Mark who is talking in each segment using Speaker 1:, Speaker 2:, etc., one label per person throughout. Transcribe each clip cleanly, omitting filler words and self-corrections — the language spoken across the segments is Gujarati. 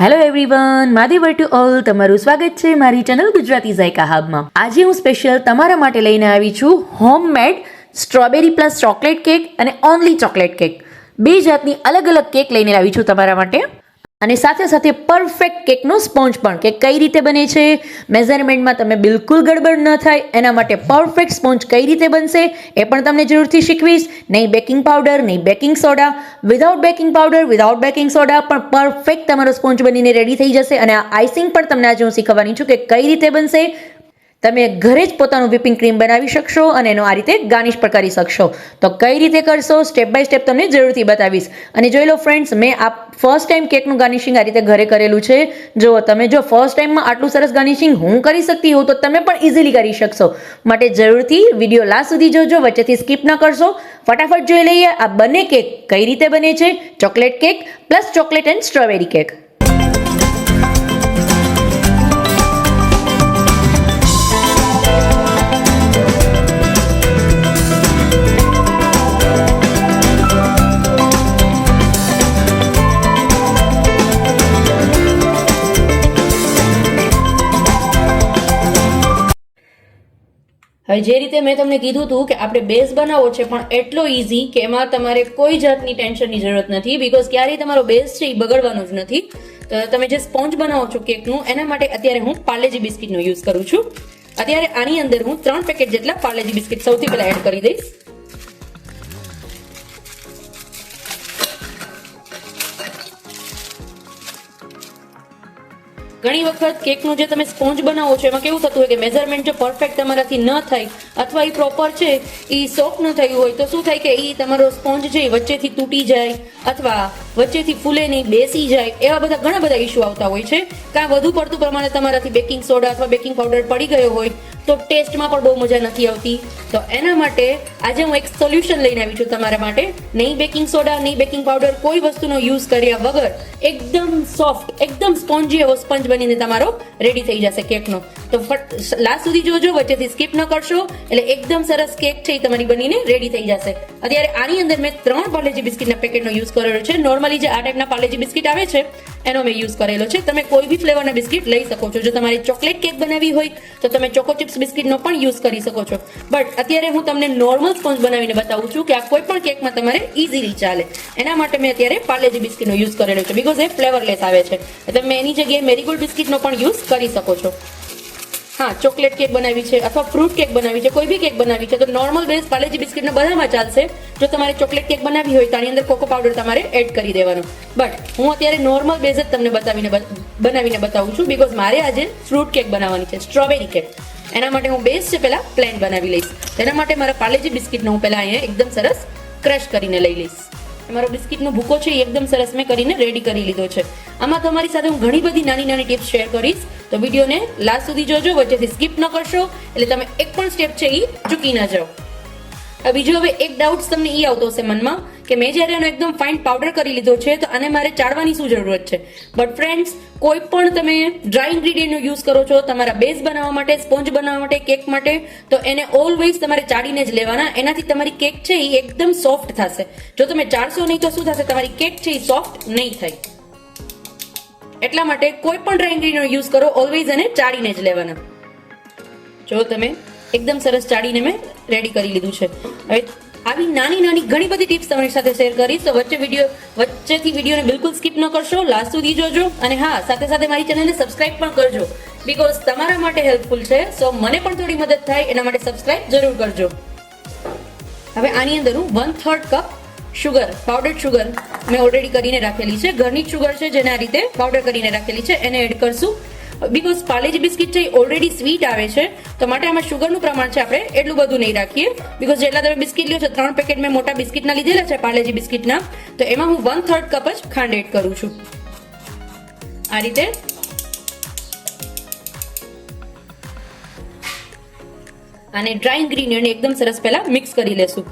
Speaker 1: હેલો એવરીવન, માધેવર ટુ ઓલ તમારું સ્વાગત છે મારી ચેનલ ગુજરાતી ઝાયકા હબમાં. આજે હું સ્પેશિયલ તમારા માટે લઈને આવી છું homemade strawberry plus chocolate cake અને ઓનલી ચોકલેટ કેક. બે જાતની અલગ અલગ કેક લઈને આવી છું તમારા માટે, અને સાથે સાથે પરફેક્ટ કેકનો સ્પોન્જ પણ, કે કઈ રીતે બને છે, મેઝરમેન્ટમાં તમે બિલકુલ ગડબડ ન થાય એના માટે પરફેક્ટ સ્પોન્જ કઈ રીતે બનશે એ પણ તમને જરૂરથી શીખવીશ. નહીં બેકિંગ પાવડર, નહીં baking soda, without baking powder, without baking soda પણ પરફેક્ટ તમારો સ્પોન્જ બનીને રેડી થઈ જશે. અને આ આઈસિંગ પણ તમને આજે હું શીખવવાની છું કે કઈ રીતે બનશે. તમે ઘરે જ પોતાનું વ્હિપિંગ ક્રીમ બનાવી શકશો અને એનો આ રીતે ગાર્નિશ પણ કરી શકશો. તો કઈ રીતે કરશો સ્ટેપ બાય સ્ટેપ તમને જરૂરથી બતાવીશ. અને જોઈ લો ફ્રેન્ડ્સ, મેં આ ફર્સ્ટ ટાઈમ કેકનું ગાર્નિશિંગ આ રીતે ઘરે કરેલું છે. જો ફર્સ્ટ ટાઈમમાં આટલું સરસ ગાર્નિશિંગ હું કરી શકતી હોઉં તો તમે પણ ઇઝીલી કરી શકશો. માટે જરૂરથી વિડીયો લાસ્ટ સુધી જોજો, વચ્ચેથી સ્કીપ ન કરશો. ફટાફટ જોઈ લઈએ આ બંને કેક કઈ રીતે બને છે, chocolate cake plus chocolate and strawberry cake. હવે જે રીતે મેં તમને કીધું હતું કે આપણે બેઝ બનાવવો છે, પણ એટલો ઇઝી કે એમાં તમારે કોઈ જાતની ટેન્શનની જરૂરત નથી, બીકોઝ ક્યારેય તમારો બેઝ છે એ બગડવાનો જ નથી. તો તમે જે સ્પોન્જ બનાવો છો કેકનું, એના માટે અત્યારે હું પાર્લેજી બિસ્કિટનો યુઝ કરું છું. અત્યારે આની અંદર હું 3 પેકેટ જેટલા પાર્લેજી બિસ્કિટ સૌથી પહેલા એડ કરી દઈશ. ઘણી વખત કેકનું જે તમે સ્પોન્જ બનાવો છો એમાં કેવું થતું હોય કે મેઝરમેન્ટ જો પરફેક્ટ તમારાથી ન થાય અથવા એ પ્રોપર છે એ સોફ્ટ ન થયું હોય તો શું થાય કે એ તમારો સ્પોન્જ છે એ વચ્ચેથી તૂટી જાય અથવા વચ્ચેથી ફૂલે નહીં, બેસી જાય, એવા બધા ઘણા બધા ઇસ્યુ આવતા હોય છે. કાં વધુ પડતું પ્રમાણે તમારાથી બેકિંગ સોડા અથવા બેકિંગ પાવડર પડી ગયો હોય તો ટેસ્ટમાં પણ બહુ મજા નથી આવતી. તો એના માટે આજે હું એક સોલ્યુશન લઈને આવી છું તમારા માટે. નહીં બેકિંગ સોડા, નહીં બેકિંગ પાવડર, કોઈ વસ્તુનો યુઝ કર્યા વગર એકદમ સોફ્ટ, એકદમ સ્પોન્જી એવો સ્પંજ બનીને તમારો રેડી થઈ જશે કેકનો. તો લાસ્ટ સુધી જોજો, વચ્ચેથી સ્કીપ ન કરશો, એટલે એકદમ સરસ કેક છે એ તમારી બનીને રેડી થઈ જશે. અત્યારે આની અંદર મેં 3 પાર્લેજી બિસ્કિટના પેકેટનો યુઝ કરેલો છે. નોર્મલી જે આ ટાઈપના પાર્લેજી બિસ્કિટ આવે છે એનો મેં યુઝ કરેલો છે. તમે કોઈ બી ફ્લેવરના બિસ્કિટ લઈ શકો છો. જો તમારે ચોકલેટ કેક બનાવવી હોય તો તમે ચોકો ચિપ્સ બિસ્કિટનો પણ યુઝ કરી શકો છો. બટ અત્યારે હું તમને નોર્મલ સ્પોન્જ બનાવીને બતાવું છું કે આ કોઈ પણ કેકમાં તમારે ઇઝીલી ચાલે. એના માટે મેં અત્યારે પાર્લેજી બિસ્કિટનો યુઝ કરેલો છે, બીકોઝ એ ફ્લેવરલેસ આવે છે. તમે એની જગ્યાએ મેરીગોલ્ડ બિસ્કિટનો પણ યુઝ કરી શકો છો. હા, ચોકલેટ કેક બનાવી છે અથવા ફ્રૂટ કેક બનાવી છે, કોઈ બી કેક બનાવી છે તો નોર્મલ બેઝ પાર્લેજી બિસ્કિટનો બધામાં ચાલશે. જો તમારે ચોકલેટ કેક બનાવવી હોય તો આની અંદર કોકો પાવડર તમારે એડ કરી દેવાનો. બટ હું અત્યારે નોર્મલ બેઝ જ તમને બનાવીને બતાવું છું, બીકોઝ મારે આજે ફ્રૂટ કેક બનાવવાની છે, સ્ટ્રોબેરી કેક. એના માટે હું બેઝ છે પહેલા પ્લેન બનાવી લઈશ. તેના માટે મારા પાર્લેજી બિસ્કિટનો હું પહેલા અહીંયા એકદમ સરસ ક્રશ કરીને લઈ લઈશ. મારો બિસ્કિટનો ભૂકો છે એ એકદમ સરસ મેં કરીને રેડી કરી લીધો છે. આમાં તમારી સાથે હું ઘણી બધી નાની નાની ટિપ્સ શેર કરીશ, તો વિડીયોને લાસ્ટ સુધી જોજો, વચ્ચેથી સ્કીપ ન કરશો, એટલે તમે એક પણ સ્ટેપ છે એ ચૂકી ના જાઓ. બીજો હવે એક ડાઉટ તમને એ આવતો હશે મનમાં કે મેં જ્યારે એનો એકદમ ફાઇન પાવડર કરી લીધો છે તો આને મારે ચાળવાની શું જરૂરત છે. બટ ફ્રેન્ડ્સ, કોઈ પણ તમે ડ્રાય ઇન્ગ્રીડિયન્ટનો યુઝ કરો છો તમારા બેઝ બનાવવા માટે, સ્પોન્જ બનાવવા માટે, કેક માટે, તો એને ઓલવેઝ તમારે ચાળીને જ લેવાના. એનાથી તમારી કેક છે એ એકદમ સોફ્ટ થશે. જો તમે ચાળશો નહીં તો શું થશે, તમારી કેક છે એ સોફ્ટ નહીં થાય. એટલા માટે કોઈ પણ ડ્રાય ઇન્ગ્રીડિયન્ટ યુઝ કરો, ઓલવેઝ એને ચાળીને જ લેવાના. જો તમે એકદમ સરસ ચાળીને મેં રેડી કરી લીધું છે. હવે આવી નાની નાની ઘણી બધી ટિપ્સ તમારી સાથે શેર કરીશ, તો વચ્ચેથી વિડીયોને બિલકુલ સ્કીપ ન કરશો, લાસ્ટ સુધી જોજો. અને હા, સાથે સાથે મારી ચેનલને સબસ્ક્રાઇબ પણ કરજો, બીકોઝ તમારા માટે હેલ્પફુલ છે. સો મને પણ થોડી મદદ થાય એના માટે સબસ્ક્રાઇબ જરૂર કરજો. હવે આની અંદર હું 1/3 કપ શુગર, પાવડર્ડ શુગર મેં ઓલરેડી કરીને રાખેલી છે. ઘરની જ શુગર છે જેને આ રીતે પાવડર કરીને રાખેલી છે, એને એડ કરશું. બીકોઝ પાર્લેજી બિસ્કિટ છે એ ઓલરેડી સ્વીટ આવે છે, તો માટે આમાં શુગરનું પ્રમાણ છે આપણે એટલું બધું નહીં રાખીએ. બીકોઝ જેટલા તમે બિસ્કિટ લ્યો છો, 3 પેકેટ મેં મોટા બિસ્કિટના લીધેલા છે પાર્લેજી બિસ્કિટના, તો એમાં હું 1/3 કપ જ ખાંડ એડ કરું છું. આ રીતે આને ડ્રાય ઇન્ગ્રીડિયન્ટ એકદમ સરસ પહેલા મિક્સ કરી લેશું.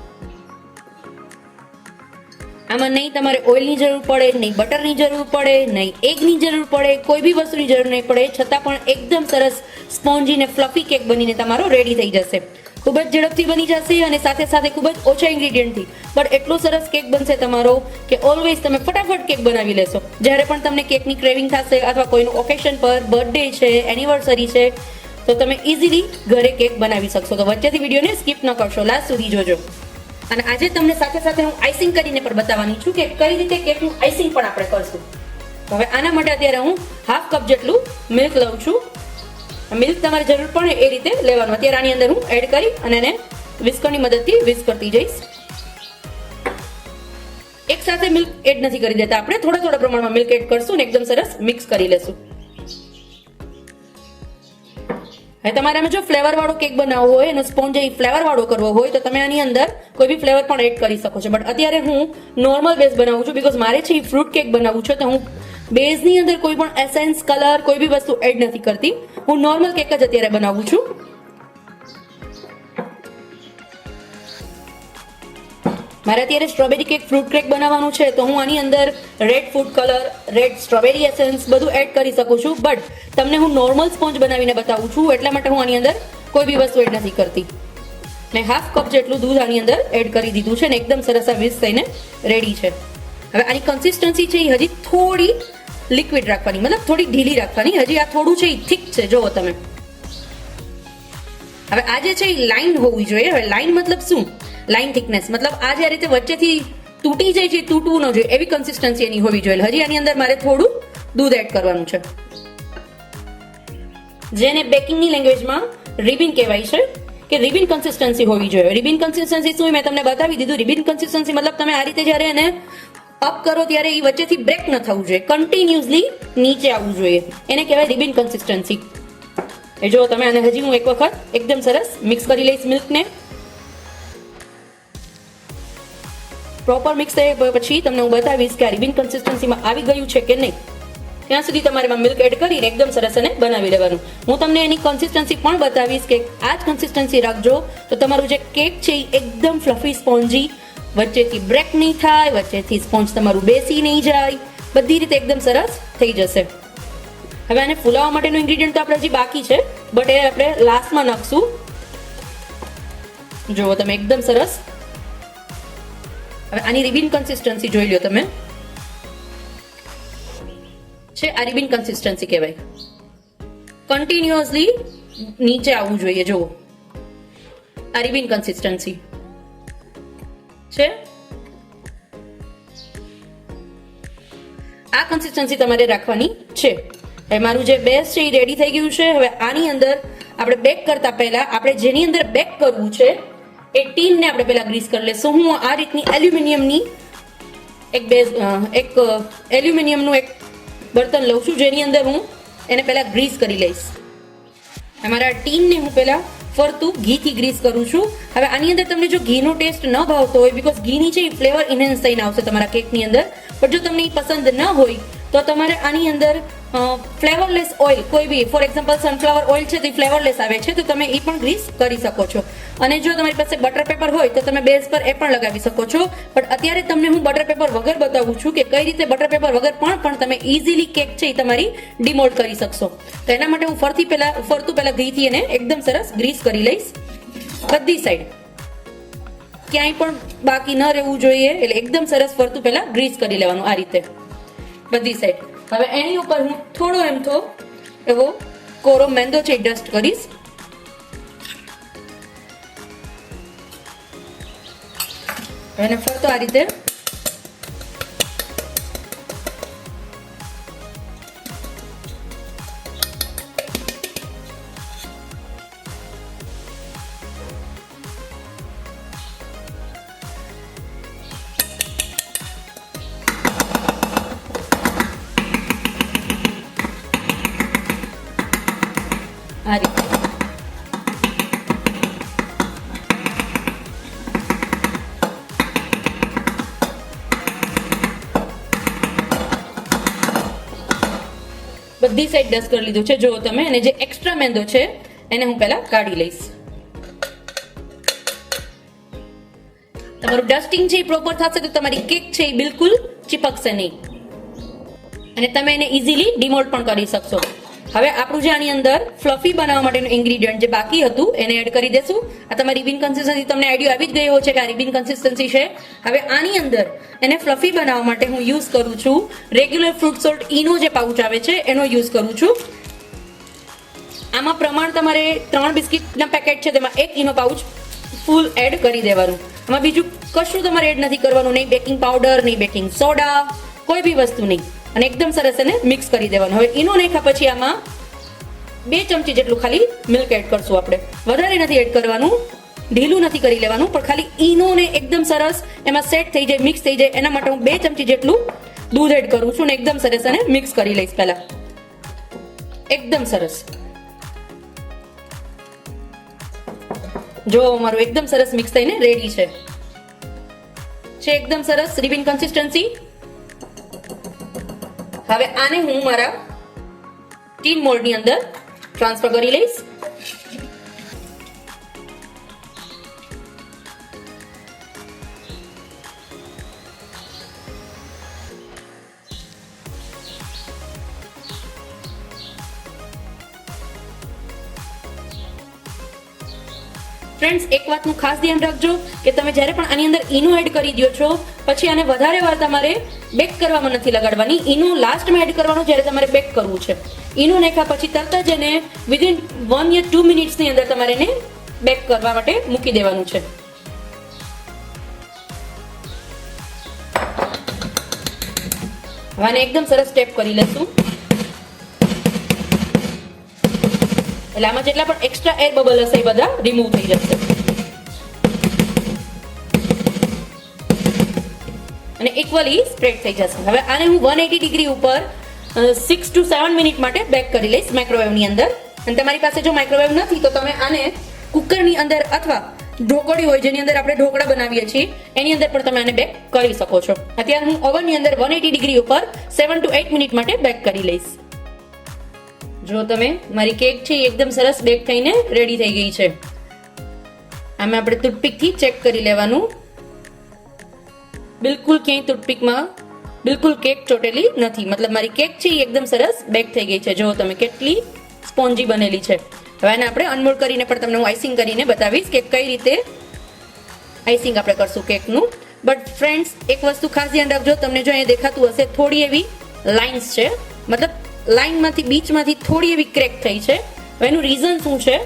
Speaker 1: આમાં નહીં તમારે ઓઇલની જરૂર પડે, નહીં બટરની જરૂર પડે, નહીં એગની જરૂર પડે, કોઈ બી વસ્તુની જરૂર નહીં પડે, છતાં પણ એકદમ સરસ સ્પોન્જી ને ફ્લફી કેક બનીને તમારો રેડી થઈ જશે. ખૂબ જ ઝડપથી બની જશે અને સાથે સાથે ખૂબ જ ઓછા ઇન્ગ્રીડિયન્ટથી પણ એટલો સરસ કેક બનશે તમારો કે ઓલવેઝ તમે ફટાફટ કેક બનાવી લેશો. જ્યારે પણ તમને કેકની ક્રેવિંગ થશે અથવા કોઈનું ઓકેશન પર બર્થડે છે, એનિવર્સરી છે, તો તમે ઇઝીલી ઘરે કેક બનાવી શકશો. તો વચ્ચેથી વિડીયોને સ્કીપ ન કરશો, લાસ્ટ સુધી જોજો. અને આજે તમને સાથે સાથે હું આઈસિંગ કરીને પણ બતાવવાની છું કે કઈ રીતે કેકનું આઈસિંગ પણ આપણે કરશું. હવે આના માટે અત્યારે હું હાફ કપ જેટલું મિલ્ક લઉં છું. મિલ્ક તમારે જરૂર પડે એ રીતે લેવાનું. અત્યારે આની અંદર હું એડ કરી અને એને વિસ્કરની મદદથી વિસ્ક કરતી જઈશ. એક સાથે મિલ્ક એડ નથી કરી દેતા, આપણે થોડા થોડા પ્રમાણમાં મિલ્ક એડ કરશું અને એકદમ સરસ મિક્સ કરી લેશું. હવે તમારે જો ફ્લેવર વાળો કેક બનાવવો હોય, એનો સ્પોન્જ ફ્લેવર વાળો કરવો હોય તો તમે આની અંદર કોઈ બી ફ્લેવર પણ એડ કરી શકો છો. બટ અત્યારે હું નોર્મલ બેઝ બનાવું છું બીકોઝ મારે છે ફ્રૂટ કેક બનાવવું છે, તો હું બેઝની અંદર કોઈ પણ એસેન્સ, કલર, કોઈ બી વસ્તુ એડ નથી કરતી. હું નોર્મલ કેક જ અત્યારે બનાવું છું. મારે અત્યારે સ્ટ્રોબેરી કેક, ફ્રૂટ કેક બનાવવાનું છે, તો હું આની અંદર red food colour, red strawberry essence બધું એડ કરી શકું છું. બટ તમને હું નોર્મલ સ્પોન્જ બનાવીને બતાવું છું, એટલા માટે હું આની અંદર કોઈ બી વસ્તુ એડ નથી કરતી. મેં હાફ કપ જેટલું દૂધ આની અંદર એડ કરી દીધું છે અને એકદમ સરસ આ વિસ્ક થઈને રેડી છે. હવે આની કન્સિસ્ટન્સી છે એ હજી થોડી લિક્વિડ રાખવાની, મતલબ થોડી ઢીલી રાખવાની. હજી આ થોડું છે એ થીક છે, જોવો તમે. હવે આ જે છે એ લાઈન હોવી જોઈએ. હવે લાઈન મતલબ શું? લાઈન થિકનેસ મતલબ આ જે રીતે વચ્ચેથી તૂટી જાય છે, તૂટવું ન જોઈએ એવી કન્સિસ્ટન્સી એની હોવી જોઈએ. હજી આની અંદર મારે થોડું દૂધ એડ કરવાનું છે, જેને બેકિંગની લેંગ્વેજમાં રિબિન કહેવાય છે કે રિબિન કન્સિસ્ટન્સી હોવી જોઈએ. રિબિન કન્સિસ્ટન્સી શું મેં તમને બતાવી દીધું. રિબિન કન્સિસ્ટન્સી મતલબ તમે આ રીતે જ્યારે એને અપ કરો ત્યારે એ વચ્ચેથી બ્રેક ન થવું જોઈએ, કન્ટિન્યુઅસલી નીચે આવવું જોઈએ, એને કહેવાય રિબિન કન્સિસ્ટન્સી. એ જો તમે આને હજી હું એક વખત એકદમ સરસ મિક્સ કરી લઈશ. મિલ્કને પ્રોપર મિક્સ થયા પછી તમને હું બતાવીશ કે આ રિબિન કન્સિસ્ટન્સીમાં આવી ગયું છે કે નહીં. ત્યાં સુધી તમારે એમાં મિલ્ક એડ કરીને એકદમ સરસ એને બનાવી લેવાનું. હું તમને એની કન્સિસ્ટન્સી પણ બતાવીશ કે આ જ કન્સિસ્ટન્સી રાખજો તો તમારું જે કેક છે એ એકદમ ફ્લફી, સ્પોન્જી, વચ્ચેથી બ્રેક નહીં થાય, વચ્ચેથી સ્પોન્જ તમારું બેસી નહીં જાય, બધી રીતે એકદમ સરસ થઈ જશે. હવે આને ફૂલાવવા માટેનું ઇન્ગ્રીડિયન્ટ તો આપણે હજી બાકી છે, બટ એ આપણે લાસ્ટમાં નાખશું. જુઓ તમે એકદમ સરસ. હવે આની રિબિન કન્સિસ્ટન્સી જોઈ લો તમે, છે આ રિબિન કન્સિસ્ટન્સી કહેવાય. કન્ટિન્યુઅસલી નીચે આવવું જોઈએ. જુઓ આ રિબિન કન્સિસ્ટન્સી છે. આ કન્સિસ્ટન્સી તમારે રાખવાની છે. હવે મારું જે બેઝ છે એ રેડી થઈ ગયું છે. હવે આની અંદર આપણે બેક કરતા પહેલા આપણે જેની અંદર બેક કરવું છે એ ટીનને આપણે પહેલા ગ્રીસ કરી લઈશું. હું આ રીતની એલ્યુમિનિયમની એક એલ્યુમિનિયમનું એક બર્તન લઉં છું, જેની અંદર હું એને પહેલા ગ્રીસ કરી લઈશ. અમારા ટીનને હું પહેલા ફરતું ઘીથી ગ્રીસ કરું છું. હવે આની અંદર તમને જો ઘીનો ટેસ્ટ ન ભાવતો હોય, બીકોઝ ઘીની છે એ ફ્લેવર ઇન્હેન્સ થઈને આવશે તમારા કેકની અંદર, પણ જો તમને એ પસંદ ન હોય તો તમારે આની અંદર ફ્લેવરલેસ ઓઇલ કોઈ બી, ફોર એક્ઝામ્પલ સનફ્લાવર ઓઇલ છે તો એ ફ્લેવરલેસ આવે છે, તો તમે એ પણ ગ્રીસ કરી શકો છો. અને જો તમારી પાસે બટર પેપર હોય તો તમે બેઝ પર એ પણ લગાવી શકો છો. પણ અત્યારે તમને હું બટર પેપર વગર બતાવું છું કે કઈ રીતે બટર પેપર વગર પણ તમે ઇઝીલી કેક છે એ તમારી ડિમોલ્ડ કરી શકશો. તો એના માટે હું ફરતું પહેલા ઘીથી એને એકદમ સરસ ગ્રીસ કરી લઈશ બધી સાઈડ, ક્યાંય પણ બાકી ન રહેવું જોઈએ. એટલે એકદમ સરસ ફરતું પહેલા ગ્રીસ કરી લેવાનું આ રીતે બધી સાઈડ. હવે એની ઉપર હું થોડો એવો કોરો મેંદો છે ડસ્ટ કરીશ. એને ફરતો આ રીતે આ રીતે બધી સાઈડ ડસ્ટ કરી લીધું છે. જો તમે, અને જે એક્સ્ટ્રા મેંદો છે એને હું પહેલા કાઢી લઈશ. તમારું ડસ્ટિંગ છે એ પ્રોપર થશે તો તમારી કેક છે એ બિલકુલ ચીપકશે નહીં અને તમે એને ઇઝીલી ડિમોલ્ડ પણ કરી શકશો. હવે આપણું જે આની અંદર ફ્લફી બનાવવા માટેનું ઇન્ગ્રીડિયન્ટ જે બાકી હતું એને એડ કરી દેશું. આ તમારી રિબિન કન્સિસ્ટન્સી તમને આઈડિયા આવી જ ગયો છે કે આ રિબિન કન્સિસ્ટન્સી છે. હવે આની અંદર એને ફ્લફી બનાવવા માટે હું યુઝ કરું છું રેગ્યુલર ફ્રૂટ સોલ્ટ ઈનો જે પાઉચ આવે છે એનો યુઝ કરું છું. આમાં પ્રમાણ તમારે 3 બિસ્કિટના પેકેટ છે તેમાં 1 ઈનો પાઉચ ફૂલ એડ કરી દેવાનું. આમાં બીજું કશું તમારે એડ નથી કરવાનું, નહીં બેકિંગ પાવડર, નહીં બેકિંગ સોડા, કોઈ બી વસ્તુ નહીં. અને એકદમ સરસ એને મિક્સ કરી દેવાનું. હવે ઈનો નાખ્યા પછી આમાં 2 ચમચી જેટલું ખાલી મિલ્ક એડ કરશું આપણે. વધારે નથી એડ કરવાનું, ઢીલું નથી કરી લેવાનું, પણ ખાલી ઈનોને એકદમ સરસ એમાં સેટ થઈ જાય, મિક્સ થઈ જાય એના માટે હું 2 ચમચી જેટલું દૂધ એડ કરું છું ને એકદમ સરસ એને મિક્સ કરી લઈશ પહેલા. એકદમ સરસ. જો મારું એકદમ સરસ મિક્સ થઈને રેડી છે એકદમ સરસ રિબિન કન્સિસ્ટન્સી. હવે આને હું મારા ટીન મોલ્ડની અંદર ટ્રાન્સફર કરી લઈશ. ફ્રેન્ડ્સ, એક વાતનું ખાસ ધ્યાન રાખજો કે તમે જ્યારે પણ આની અંદર ઈનો એડ કરી દો છો પછી આને વધારે વાર તમારે બેક કરવામાં નથી લગાડવાની. ઈનો લાસ્ટમાં એડ કરવાનું જ્યારે તમારે બેક કરવું છે. ઈનો નાખ્યા પછી તરત જ એને વિધિન 1 યા 2 મિનિટ્સની અંદર તમારે એને બેક કરવા માટે મૂકી દેવાનું છે. હવે આને એકદમ સરસ સ્ટેપ કરી લેશું. એટલે આમાં જેટલા પણ એક્સ્ટ્રા એર બબલ હશે એ બધા રિમૂવ થઈ જશે અને ઇક્વલી સ્પ્રેડ થઈ જશે. હવે આને હું 180 ડિગ્રી ઉપર 6 to 7 મિનિટ માટે બેક કરી લઈશ માઇક્રોવેવની અંદર. અને તમારી પાસે જો માઇક્રોવેવ નથી તો તમે આને કુકરની અંદર અથવા ઢોકળી હોય જેની અંદર આપણે ઢોકળા બનાવીએ છીએ એની અંદર પણ તમે આને બેક કરી શકો છો. અત્યારે હું ઓવનની અંદર 180 ડિગ્રી ઉપર 7 to 8 મિનિટ માટે બેક કરી લઈશ. જો તમે મારી કેક છે એકદમ સરસ બેક થઈને રેડી થઈ ગઈ છે. આમાં આપણે ટૂથપીકથી ચેક કરી લેવાનું. બિલકુલ ક્યાંય ટૂથપીકમાં બિલકુલ કેક ચોટેલી નથી, મતલબ મારી કેક છે એ એકદમ સરસ બેક થઈ ગઈ છે. જો તમે કેટલી સ્પોન્જી બનેલી છે. હવે આને આપણે અનમોલ્ડ કરીને પણ તમને હું આઈસિંગ કરીને બતાવીશ કે કઈ રીતે આઈસિંગ આપણે કરશું કેકનું. બટ ફ્રેન્ડ્સ, એક વસ્તુ ખાસ ધ્યાન રાખજો, તમને જો અહીંયા દેખાતું હશે થોડી એવી લાઇન્સ છે, મતલબ લાઇનમાંથી બીચમાંથી થોડી એવી ક્રેક થઈ છે. હવે એનું રીઝન શું છે?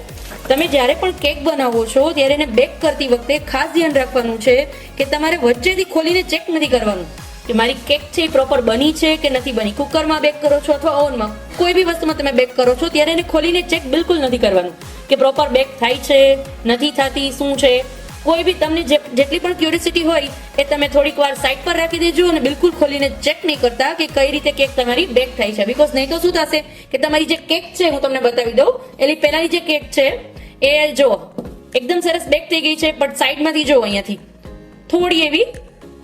Speaker 1: તમે જ્યારે પણ કેક બનાવો છો ત્યારે એને બેક કરતી વખતે ખાસ ધ્યાન રાખવાનું છે કે તમારે વચ્ચેથી ખોલીને ચેક નથી કરવાનું કે મારી કેક છે એ પ્રોપર બની છે કે નથી બની. કુકરમાં બેક કરો છો અથવા ઓવનમાં, કોઈ બી વસ્તુમાં તમે બેક કરો છો ત્યારે એને ખોલીને ચેક બિલકુલ નથી કરવાનું કે પ્રોપર બેક થાય છે નથી થતી શું છે. કોઈ બી તમને જેટલી પણ ક્યુરિયોસિટી હોય એ તમે થોડીક વાર સાઈડ પર રાખી દેજો અને બિલકુલ ખોલીને ચેક નહીં કરતા કે કઈ રીતે કેક તમારી બેક થાય છે. બીકોઝ નહીં તો શું થશે કે તમારી જે કેક છે હું તમને બતાવી દઉં, એની પહેલાની જે કેક છે એ જો એકદમ સરસ બેક થઈ ગઈ છે, બટ સાઈડમાંથી જો અહીંયાથી થોડી એવી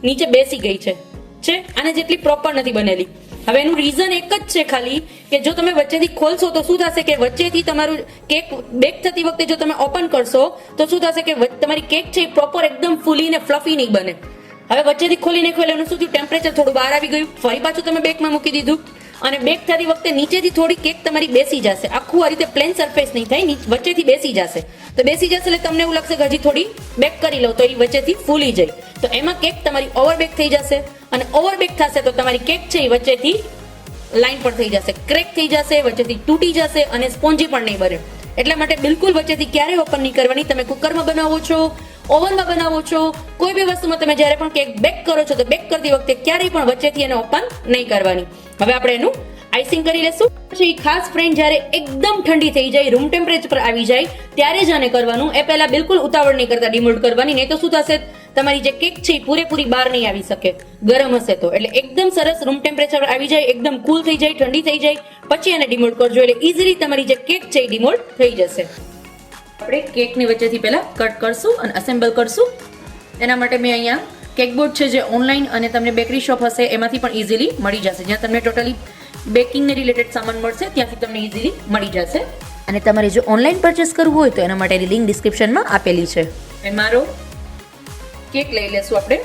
Speaker 1: નીચે બેસી ગઈ છે આને જેટલી પ્રોપર નથી બનેલી. હવે એનું રીઝન એક જ છે ખાલી કે જો તમે વચ્ચેથી ખોલશો તો શું થશે કે વચ્ચેથી તમારું કેક બેક થતી વખતે જો તમે ઓપન કરશો તો શું થશે કે તમારી કેક છે એ પ્રોપર એકદમ ફૂલી ને ફ્લફી નહીં બને. હવે વચ્ચેથી ખોલીને એનું શું થયું, ટેમ્પરેચર થોડું બહાર આવી ગયું, ફરી પાછું તમે બેકમાં મૂકી દીધું અને બેક થતી વખતે નીચેથી થોડી કેક તમારી બેસી જશે. આખું આ રીતે પ્લેન સરફેસ નહીં થાય, વચ્ચેથી બેસી જશે. તો બેસી જશે એટલે તમને એવું લાગશે કે હજી થોડી બેક કરી લો તો એ વચ્ચેથી ફૂલી જાય, તો એમાં કેક તમારી ઓવરબેક થઈ જશે અને ઓવરબેક થશે તો તમારી કેક છે એ વચ્ચેથી લાઈન પર થઈ જશે, ક્રેક થઈ જશે, વચ્ચેથી તૂટી જશે અને સ્પોન્જી પણ નહીં બને. એટલા માટે બિલકુલ વચ્ચેથી ક્યારેય ઓપન નહીં કરવાની. તમે કુકરમાં બનાવો છો, ઓવનમાં બનાવો છો, કોઈ બી વસ્તુમાં તમે જ્યારે પણ કેક બેક કરો છો તો બેક કરતી વખતે ક્યારેય પણ વચ્ચેથી એને ઓપન નહીં કરવાની. હવે આપણે એનું આઈસિંગ કરી લેશું. પછી ખાસ ફ્રેન્ડ જ્યારે એકદમ ઠંડી થઈ જાય, રૂમ ટેમ્પરેચર પર આવી જાય ત્યારે જ આને કરવાનું. એ પહેલા બિલકુલ ઉતાવળ નહીં કરતા ડિમોલ્ડ કરવાની, નહીં તો શું થશે તમારી જે કેક છે એ પૂરેપૂરી બહાર નહીં આવી શકે ગરમ હશે તો. એટલે એકદમ સરસ રૂમ ટેમ્પરેચર આવી જાય, એકદમ કૂલ થઈ જાય, ઠંડી થઈ જાય પછી એને ડિમોલ્ડ કરજો એટલે ઇઝીલી તમારી જે કેક છે એ ડિમોલ્ડ થઈ જશે. આપણે કેકની વચ્ચેથી પહેલા કટ કરશું અને અસેમ્બલ કરશું. એના માટે મેં અહીંયા કેક બોર્ડ છે જે ઓનલાઈન અને તમને બેકરી શોપ હશે એમાંથી પણ ઇઝીલી મળી જશે, જ્યાં તમને ટોટલી બેકિંગને રિલેટેડ સામાન મળશે ત્યાંથી તમને ઇઝીલી મળી જશે. અને તમારે જો ઓનલાઈન પરચેસ કરવું હોય તો એના માટેની લિંક ડિસ્ક્રિપ્શનમાં આપેલી છે. એ મારો કેક લઈ લેશું આપણે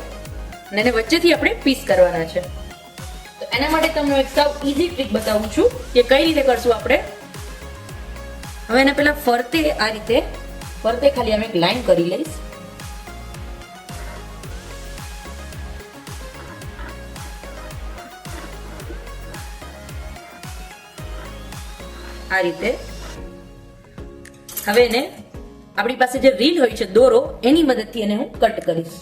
Speaker 1: અને એને વચ્ચેથી આપણે પીસ કરવાના છે. તો એના માટે તમને એક સાવ ઇઝી ટ્રીક બતાવું છું કે કઈ રીતે કરશું આપણે. હવે એને પેલા ફરતે આ રીતે ફરતે ખાલી આમ એક લાઈન કરી લઈશ. આ રીતે હવે એને આપણી પાસે જે રીલ હોય છે દોરો એની મદદથી એને હું કટ કરીશ.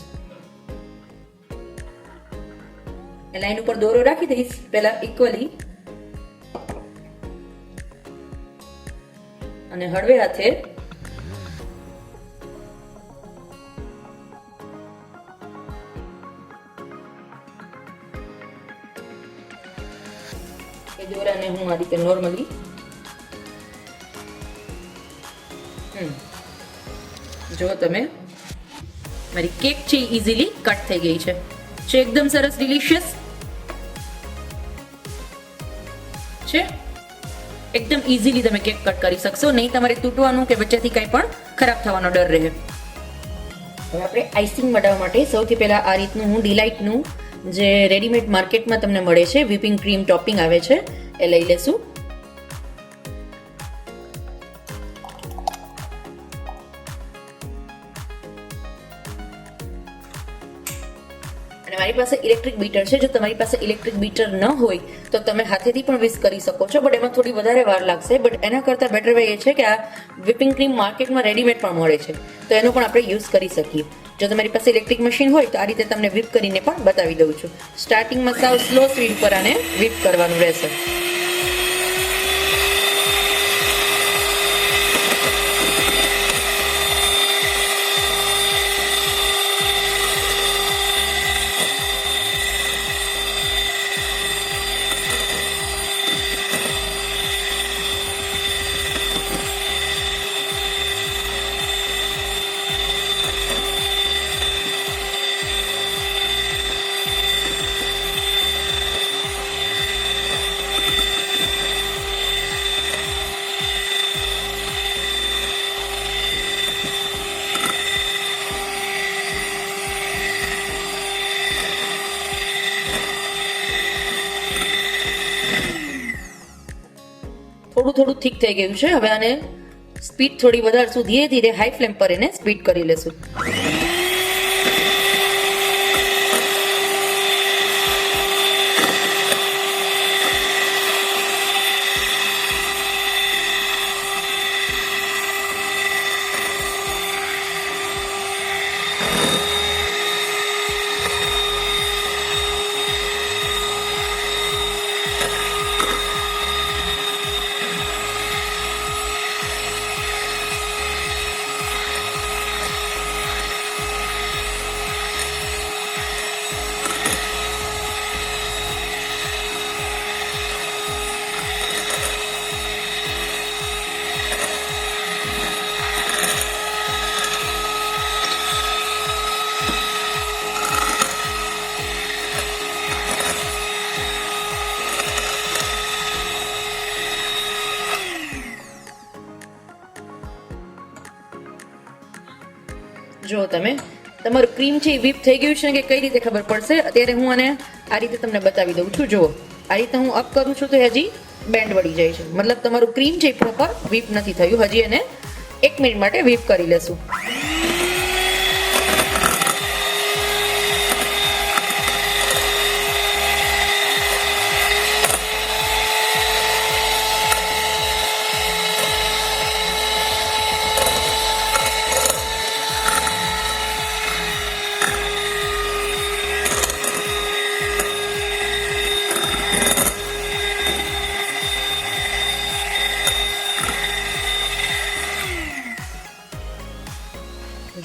Speaker 1: એ લાઈન ઉપર દોરો રાખી દઈશ પહેલા ઇક્વલી અને હળવે હાથે એ દોરાને હું આ રીતે નોર્મલી જો તમે મારી કેક છે ઇઝીલી કટ થઈ ગઈ છે એકદમ સરસ ડિલિશિયસ છે. એકદમ ઇઝીલી તમે કેક કટ કરી શકશો, નહીં તમારે તૂટવાનું કે વચ્ચેથી કંઈ પણ ખરાબ થવાનો ડર રહે. હવે આપણે આઈસિંગ બનાવવા માટે સૌથી પહેલા આ રીતનું હું ડિલાઇટનું જે રેડીમેડ માર્કેટમાં તમને મળે છે વિપિંગ ક્રીમ ટોપિંગ આવે છે એ લઈ લેશું. અને મારી પાસે ઇલેક્ટ્રિક બીટર છે. જો તમારી પાસે ઇલેક્ટ્રિક બીટર ન હોય તો તમે હાથેથી પણ વિસ્ક કરી શકો છો, બટ એમાં થોડી વધારે વાર લાગશે. બટ એના કરતાં બેટર વે એ છે કે આ વિપિંગ ક્રીમ માર્કેટમાં રેડીમેડ પણ મળે છે, તો એનો પણ આપણે યુઝ કરી શકીએ. જો તમારી પાસે ઇલેક્ટ્રિક મશીન હોય તો આ રીતે તમને વિપ કરીને પણ બતાવી દઉં છું. સ્ટાર્ટિંગમાં સાવ સ્લો સ્પીડ પર આને વિપ કરવાનું રહેશે. થોડું થીક થઈ ગયું છે. હવે આને સ્પીડ થોડી વધારશું, ધીરે ધીરે હાઈ ફ્લેમ પર એને સ્પીડ કરી લેશું. જો તમે તમારું ક્રીમ છે એ વીપ થઈ ગયું છે કે કઈ રીતે ખબર પડશે? અત્યારે હું આને આ રીતે તમને બતાવી દઉં છું. જુઓ, આ રીતે હું અપ કરું છું તો હજી બેન્ડ વળી જાય છે, મતલબ તમારું ક્રીમ છે એ પ્રોપર વીપ નથી થયું. હજી એને 1 મિનિટ માટે વીપ કરી લેશું.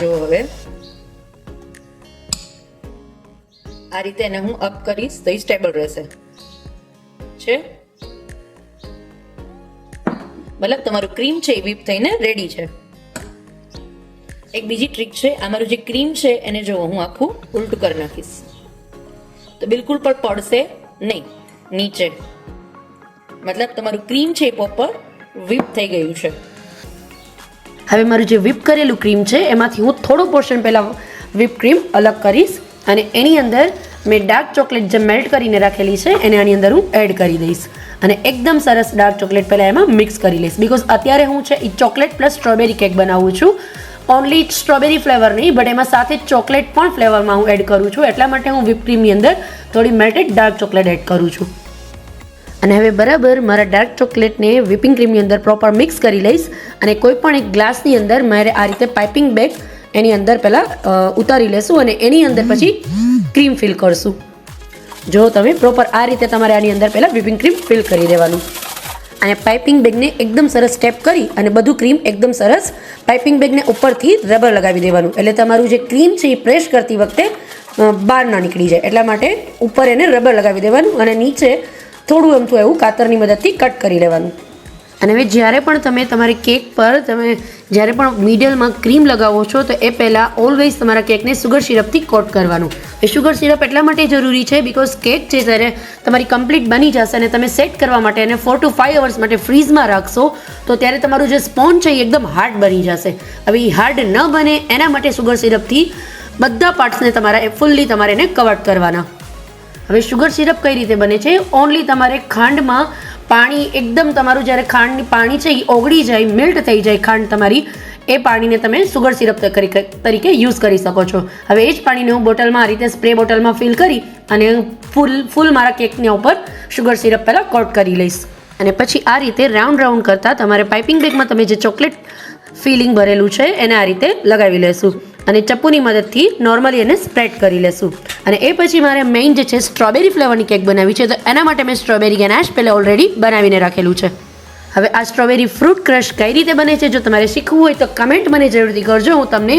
Speaker 1: જો હવે આ રીતે એને હું અપ કરીશ તો એ સ્ટેબલ રહેશે છે. મતલબ તમારું ક્રીમ છે એ વીપ થઈને રેડી છે. એક બીજી ટ્રીક છે, આ મારું જે ક્રીમ છે એને જો હું આખું ઉલટું કરી નાખીશ તો બિલકુલ પણ પડશે નહીં નીચે. મતલબ તમારું ક્રીમ છે એ પ્રોપર વીપ થઈ ગયું છે. હવે મારું જે વિપ કરેલું ક્રીમ છે એમાંથી હું થોડો પોર્શન પહેલાં વિપ ક્રીમ અલગ કરીશ અને એની અંદર
Speaker 2: મેં ડાર્ક ચોકલેટ જે મેલ્ટ કરીને રાખેલી છે એને આની અંદર હું એડ કરી દઈશ અને એકદમ સરસ ડાર્ક ચોકલેટ પહેલાં એમાં મિક્સ કરી લઈશ. બિકોઝ અત્યારે હું છે એ ચોકલેટ પ્લસ સ્ટ્રોબેરી કેક બનાવું છું. ઓનલી સ્ટ્રોબેરી ફ્લેવર નહીં, બટ એમાં સાથે ચોકલેટ પણ ફ્લેવરમાં હું એડ કરું છું. એટલા માટે હું વ્હીપ ક્રીમની અંદર થોડી મેલ્ટેડ ડાર્ક ચોકલેટ એડ કરું છું. અને હવે બરાબર મારા ડાર્ક ચોકલેટને વ્હીપિંગ ક્રીમની અંદર પ્રોપર મિક્સ કરી લઈશ અને કોઈ પણ એક ગ્લાસની અંદર મારે આ રીતે પાઇપિંગ બેગ એની અંદર પહેલાં ઉતારી લેશું અને એની અંદર પછી ક્રીમ ફિલ કરશું. જો તમે પ્રોપર આ રીતે તમારે આની અંદર પહેલાં વ્હીપિંગ ક્રીમ ફિલ કરી દેવાનું અને પાઇપિંગ બેગને એકદમ સરસ સ્ટેપ કરી અને બધું ક્રીમ એકદમ સરસ પાઇપિંગ બેગને ઉપરથી રબર લગાવી દેવાનું. એટલે તમારું જે ક્રીમ છે એ પ્રેસ કરતી વખતે બહાર ના નીકળી જાય. એટલા માટે ઉપર એને રબર લગાવી દેવાનું અને નીચે થોડું એમથું એવું કાતરની મદદથી કટ કરી લેવાનું. અને હવે જ્યારે પણ તમે તમારી કેક પર જ્યારે પણ મિડલમાં ક્રીમ લગાવો છો તો એ પહેલાં ઓલવેઝ તમારા કેકને સુગર સિરપથી કોટ કરવાનું. એ સુગર સિરપ એટલા માટે જરૂરી છે બિકોઝ કેક છે ત્યારે તમારી કમ્પ્લીટ બની જશે અને તમે સેટ કરવા માટે એને 4 to 5 અવર્સ માટે ફ્રીઝમાં રાખશો તો ત્યારે તમારું જે સ્પોન્જ છે એ એકદમ હાર્ડ બની જશે. હવે એ હાર્ડ ન બને એના માટે સુગર સિરપથી બધા પાર્ટ્સને તમારે ફૂલ્લી તમારે એને કવર કરવાના. હવે શુગર સિરપ કઈ રીતે બને છે? ઓનલી તમારે ખાંડમાં પાણી એકદમ તમારું જ્યારે ખાંડની પાણી છે એ ઓગળી જાય, મેલ્ટ થઈ જાય ખાંડ તમારી, એ પાણીને તમે સુગર સિરપ તરીકે યુઝ કરી શકો છો. હવે એ જ પાણીને હું બોટલમાં આ રીતે સ્પ્રે બોટલમાં ફિલ કરી અને ફૂલ મારા કેકની ઉપર શુગર સિરપ પહેલાં કોટ કરી લઈશ. અને પછી આ રીતે રાઉન્ડ કરતાં તમારે પાઇપિંગ બેગમાં તમે જે ચોકલેટ ફિલિંગ ભરેલું છે એને આ રીતે લગાવી લેશું અને ચપ્પુની મદદથી નોર્મલી એને સ્પ્રેડ કરી લેશું. અને એ પછી મારે મેઇન જે છે સ્ટ્રોબેરી ફ્લેવરની કેક બનાવી છે તો એના માટે મેં સ્ટ્રોબેરી ગેનાશ પહેલાં ઓલરેડી બનાવીને રાખેલું છે. હવે આ સ્ટ્રોબેરી ફ્રૂટ ક્રશ કઈ રીતે બને છે જો તમારે શીખવું હોય તો કમેન્ટ મને જરૂરથી કરજો. હું તમને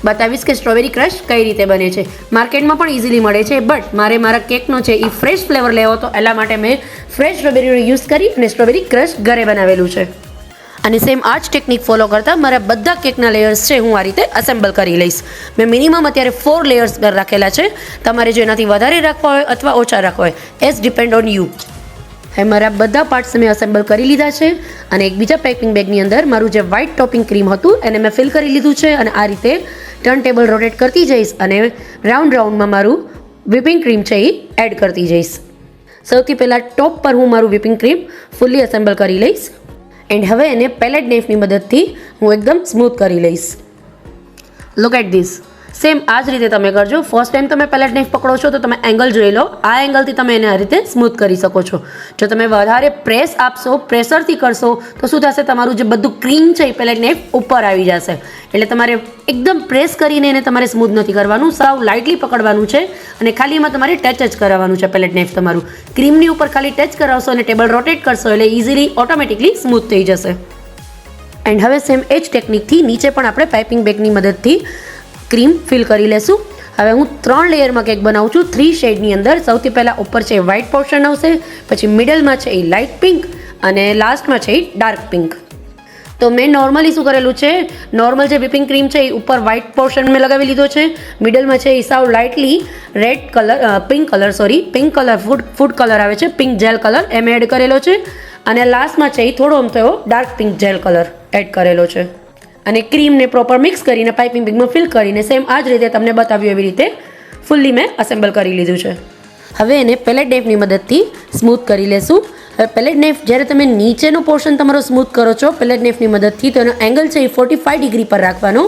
Speaker 2: બતાવીશ કે સ્ટ્રોબેરી ક્રશ કઈ રીતે બને છે. માર્કેટમાં પણ ઇઝીલી મળે છે બટ મારે મારા કેકનો છે એ ફ્રેશ ફ્લેવર લેવો હતો એટલા માટે મેં ફ્રેશ સ્ટ્રોબેરીનો યુઝ કરી અને સ્ટ્રોબેરી ક્રશ ઘરે બનાવેલું છે. અને સેમ આ જ ટેકનિક ફોલો કરતાં મારા બધા કેકના લેયર્સ છે હું આ રીતે અસેમ્બલ કરી લઈશ. મેં મિનિમમ અત્યારે 4 લેયર્સ રાખેલા છે. તમારે જો એનાથી વધારે રાખવા હોય અથવા ઓછા રાખવા હોય એઝ ડિપેન્ડ ઓન યુ. હવે મારા બધા પાર્ટ્સ મેં અસેમ્બલ કરી લીધા છે અને એક બીજા પેકિંગ બેગની અંદર મારું જે વ્હાઇટ ટોપિંગ ક્રીમ હતું એને મેં ફિલ કરી લીધું છે અને આ રીતે ટર્ન ટેબલ રોટેટ કરતી જઈશ અને રાઉન્ડમાં મારું વ્હીપિંગ ક્રીમ છે એ એડ કરતી જઈશ. સૌથી પહેલાં ટોપ પર હું મારું વ્હીપિંગ ક્રીમ ફૂલ્લી અસેમ્બલ કરી લઈશ એન્ડ હવે એને પેલેટ નાઇફની મદદથી હું એકદમ સ્મૂથ કરી લઈશ. Look at this. સેમ આ જ રીતે તમે કરજો. ફર્સ્ટ ટાઈમ તમે પેલેટ નાઇફ પકડો છો તો તમે એંગલ જોઈ લો. આ એંગલથી તમે એને આ રીતે સ્મૂથ કરી શકો છો. જો તમે વધારે પ્રેસ આપશો, પ્રેશરથી કરશો તો શું થશે? તમારું જે બધું ક્રીમ છે એ પેલેટ નાઇફ ઉપર આવી જશે. એટલે તમારે એકદમ પ્રેસ કરીને એને તમારે સ્મૂથ નથી કરવાનું, સાવ લાઇટલી પકડવાનું છે અને ખાલી એમાં તમારે ટચ જ કરાવવાનું છે. પેલેટ નાઇફ તમારું ક્રીમની ઉપર ખાલી ટચ કરાવશો અને ટેબલ રોટેટ કરશો એટલે ઇઝીલી ઓટોમેટિકલી સ્મૂથ થઈ જશે. એન્ડ હવે સેમ એ જ ટેકનિકથી નીચે પણ આપણે પાઇપિંગ બેગની મદદથી ક્રીમ ફિલ કરી લેશું. હવે હું 3 લેયરમાં કેક બનાવું છું 3 શેડની અંદર. સૌથી પહેલાં ઉપર છે વ્હાઇટ પોર્શન આવશે, પછી મિડલમાં છે એ લાઇટ પિંક અને લાસ્ટમાં છે એ ડાર્ક પિંક. તો મેં નોર્મલી શું કરેલું છે, નોર્મલ જે વ્હીપિંગ ક્રીમ છે એ ઉપર વ્હાઇટ પોર્શન મેં લગાવી લીધો છે. મિડલમાં છે એ સાવ lightly pink colour food colour આવે છે, પિંક જેલ કલર એમ એડ કરેલો છે અને લાસ્ટમાં છે એ થોડો આમ થયો dark pink gel colour add કરેલો છે. અને ક્રીમને પ્રોપર મિક્સ કરીને પાઇપિંગ બેગમાં ફિલ કરીને સેમ આ જ રીતે તમને બતાવ્યું એવી રીતે ફૂલ્લી મેં અસેમ્બલ કરી લીધું છે. હવે એને પેલેટ નાઇફની મદદથી સ્મૂથ કરી લેશું. હવે પેલેટ નાઇફ જ્યારે તમે નીચેનો પોર્શન તમારો સ્મૂથ કરો છો પેલેટ નાઇફની મદદથી તો એનો એંગલ છે એ 45 ડિગ્રી પર રાખવાનો.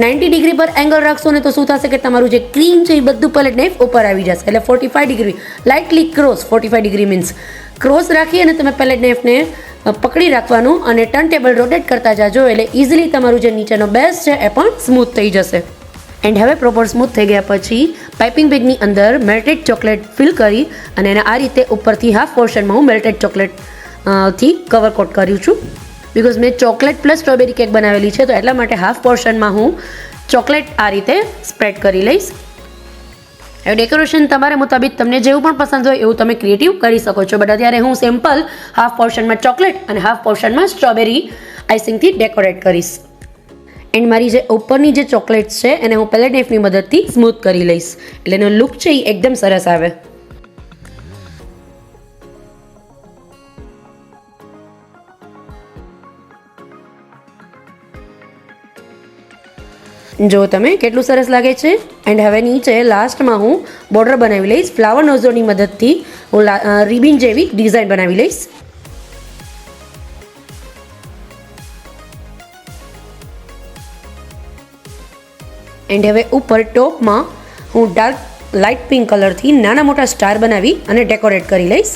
Speaker 2: 90 ડિગ્રી પર એંગલ રાખશો ને તો શું થશે કે તમારું જે ક્રીમ છે એ બધું પેલેટ નાઇફ ઉપર આવી જશે. એટલે 45 degree lightly cross, 45 degree means cross રાખી અને તમે પેલેટ નાઇફને પકડી રાખવાનું અને ટર્ન ટેબલ રોટેટ કરતા જાજો એટલે ઇઝીલી તમારું જે નીચેનો બેઝ છે એ પણ સ્મૂથ થઈ જશે. એન્ડ હવે પ્રોપર સ્મૂથ થઈ ગયા પછી પાઇપિંગ બેગની અંદર મેલ્ટેડ ચોકલેટ ફિલ કરી અને એને આ રીતે ઉપરથી હાફ પોર્શનમાં હું મેલ્ટેડ ચોકલેટથી કવર કોટ કર્યું છું. બિકોઝ મેં ચોકલેટ પ્લસ સ્ટ્રોબેરી કેક બનાવેલી છે તો એટલા માટે હાફ પોર્શનમાં હું ચોકલેટ આ રીતે સ્પ્રેડ કરી લઈશ. હવે ડેકોરેશન તમારે મુતાબિક તમને જેવું પણ પસંદ હોય એવું તમે ક્રિએટિવ કરી શકો છો. બટ અત્યારે હું સિમ્પલ હાફ પોર્શનમાં ચોકલેટ અને હાફ પોર્શનમાં સ્ટ્રોબેરી આઈસિંગથી ડેકોરેટ કરીશ. એન્ડ મારી જે ઉપરની જે ચોકલેટ્સ છે એને હું પેલેટ નાઇફની મદદથી સ્મૂથ કરી લઈશ એટલે એનો લુક છે એ એકદમ સરસ આવે. જો તમે કેટલું સરસ લાગે છે. એન્ડ હવે નીચે લાસ્ટમાં હું બોર્ડર બનાવી લઈશ. ફ્લાવર નોઝલની મદદથી હું રિબિન જેવી ડિઝાઇન બનાવી લઈશ. એન્ડ હવે ઉપર ટોપમાં હું ડાર્ક લાઇટ પિંક કલરથી નાના મોટા સ્ટાર બનાવી અને ડેકોરેટ કરી લઈશ.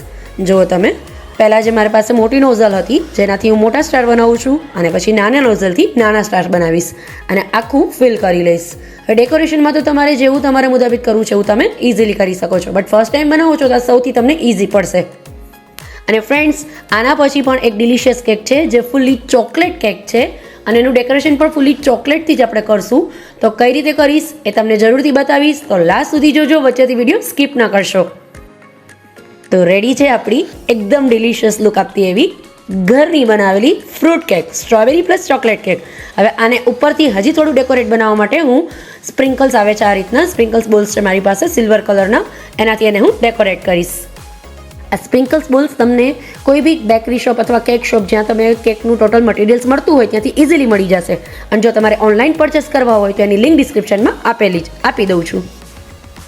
Speaker 2: જુઓ તમે, પહેલાં જે મારી પાસે મોટી નોઝલ હતી જેનાથી હું મોટા સ્ટાર બનાવું છું અને પછી નાના નોઝલથી નાના સ્ટાર બનાવીશ અને આખું ફિલ કરી લઈશ. હવે ડેકોરેશનમાં તો તમારે જેવું તમારે મુતાબિક કરવું છે એવું તમે ઇઝીલી કરી શકો છો, બટ ફર્સ્ટ ટાઈમ બનાવો છો તો સૌથી તમને ઇઝી પડશે. અને ફ્રેન્ડ્સ, આના પછી પણ એક ડિલિશિયસ કેક છે જે ફૂલ્લી ચોકલેટ કેક છે અને એનું ડેકોરેશન પણ ફૂલ્લી ચોકલેટથી જ આપણે કરશું. તો કઈ રીતે કરીશ એ તમને જરૂરથી બતાવીશ, તો લાસ્ટ સુધી જોજો, વચ્ચેથી વિડીયો સ્કીપ ના કરશો. તો રેડી છે આપણી એકદમ ડિલિશિયસ લુક આપતી એવી ઘરની બનાવેલી fruit cake, strawberry plus chocolate cake. હવે આને ઉપરથી હજી થોડું ડેકોરેટ બનાવવા માટે હું સ્પ્રિંકલ્સ આવે છે, આ રીતના સ્પ્રિંકલ્સ બોલ્સ છે મારી પાસે સિલ્વર કલરના, એનાથી એને હું ડેકોરેટ કરીશ. આ સ્પ્રિંકલ્સ બોલ્સ તમને કોઈ બી બેકરી શોપ અથવા કેક શોપ જ્યાં તમે કેકનું ટોટલ મટીરિયલ્સ મળતું હોય ત્યાંથી ઇઝીલી મળી જશે. અને જો તમારે ઓનલાઈન પરચેસ કરવા હોય તો એની લિંક ડિસ્ક્રિપ્શનમાં આપી દઉં છું.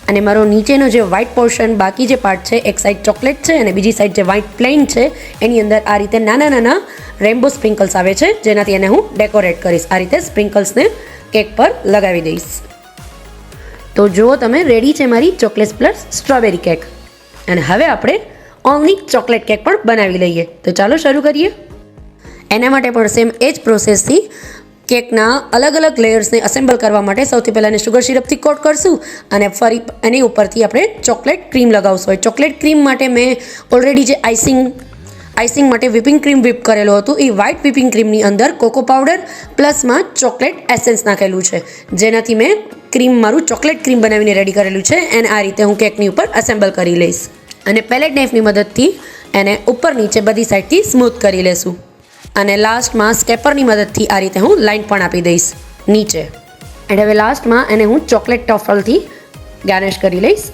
Speaker 2: અને મારો નીચેનો જે વ્હાઇટ પોર્શન બાકી જે પાર્ટ છે, એક સાઈડ ચોકલેટ છે અને બીજી સાઈડ જે વ્હાઇટ પ્લેન છે એની અંદર આ રીતે નાના નાના રેમ્બો સ્પ્રિંકલ્સ આવે છે જેનાથી એને હું ડેકોરેટ કરીશ. આ રીતે સ્પ્રિંકલ્સને કેક પર લગાવી દઈશ. તો જુઓ તમે, રેડી છે મારી ચોકલેટ પ્લસ સ્ટ્રોબેરી કેક. અને હવે આપણે ઓનલી ચોકલેટ કેક પણ બનાવી લઈએ. તો ચાલો શરૂ કરીએ. એના માટે પણ સેમ એ જ પ્રોસેસથી કેકના અલગ અલગ લેયર્સને અસેમ્બલ કરવા માટે સૌથી પહેલાં એને શુગર સિરપથી કોટ કરશું અને ફરી એની ઉપરથી આપણે ચોકલેટ ક્રીમ લગાવશું. હોય ચોકલેટ ક્રીમ માટે મેં ઓલરેડી જે આઈસિંગ માટે વિપિંગ ક્રીમ વિપ કરેલો હતું, એ વ્હાઇટ વિપિંગ ક્રીમની અંદર કોકો પાવડર પ્લસમાં ચોકલેટ એસેન્સ નાખેલું છે, જેનાથી મેં મારું ચોકલેટ ક્રીમ બનાવીને રેડી કરેલું છે. એને આ રીતે હું કેકની ઉપર અસેમ્બલ કરી લઈશ અને પેલેટ નાઇફની મદદથી એને ઉપર નીચે બધી સાઈડથી સ્મૂથ કરી લેશું. અને લાસ્ટમાં સ્કેપરની મદદથી આ રીતે હું લાઇન પણ આપી દઈશ નીચે. એન્ડ હવે લાસ્ટમાં એને હું ચોકલેટ ટફલથી ગાર્નિશ કરી લઈશ.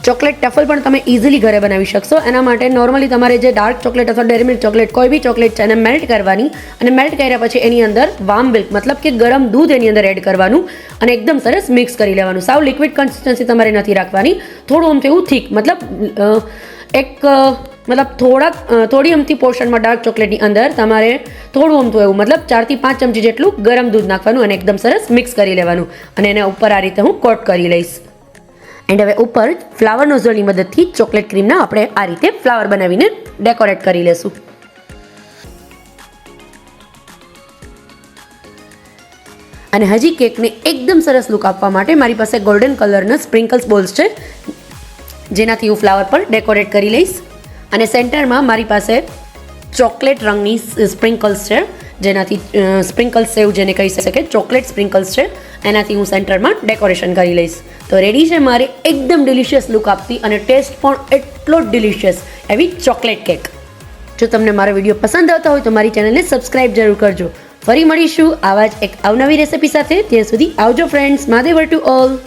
Speaker 2: ચોકલેટ ટફલ પણ તમે ઇઝીલી ઘરે બનાવી શકશો. એના માટે નોર્મલી તમારે જે ડાર્ક ચોકલેટ અથવા ડેરી મિલ્ક ચોકલેટ કોઈ બી ચોકલેટ છે એને મેલ્ટ કરવાની અને મેલ્ટ કર્યા પછી એની અંદર વાર્મ મિલ્ક મતલબ કે ગરમ દૂધ એની અંદર એડ કરવાનું અને એકદમ સરસ મિક્સ કરી લેવાનું. સાવ લિક્વિડ કન્સિસ્ટન્સી તમારે નથી રાખવાની, થોડું આમ એવું થીક થોડી અમથી પોર્શનમાં ડાર્ક ચોકલેટની અંદર તમારે થોડું અમથું એવું મતલબ 4 થી 5 ચમચી જેટલું ગરમ દૂધ નાખવાનું અને એકદમ સરસ મિક્સ કરી લેવાનું અને એને ઉપર આ રીતે હું કોટ કરી લઈશ. એન્ડ હવે ઉપર ફ્લાવર નોઝલની મદદથી ચોકલેટ ક્રીમના આપણે આ રીતે ફ્લાવર બનાવીને ડેકોરેટ કરી લેશું. અને હજી કેકને એકદમ સરસ લુક આપવા માટે મારી પાસે ગોલ્ડન કલરના સ્પ્રિંકલ્સ બોલ્સ છે જેનાથી હું ફ્લાવર પર ડેકોરેટ કરી લઈશ. અને સેન્ટરમાં મારી પાસે ચોકલેટ રંગની સ્પ્રિંકલ્સ છે જેનાથી સ્પ્રિંકલ્સ સેવ જેને કહી શકે, ચોકલેટ સ્પ્રિંકલ્સ છે, એનાથી હું સેન્ટરમાં ડેકોરેશન કરી લઈશ. તો રેડી છે મારી એકદમ ડિલિશિયસ લુક આપતી અને ટેસ્ટ પણ એટલો જ ડિલિશિયસ એવી ચોકલેટ કેક. જો તમને મારો વિડીયો પસંદ આવતા હોય તો મારી ચેનલને સબસ્ક્રાઇબ જરૂર કરજો. ફરી મળીશું આવા જ એક અવનવી રેસિપી સાથે. ત્યાં સુધી આવજો ફ્રેન્ડ્સ. મહાદેવર to all.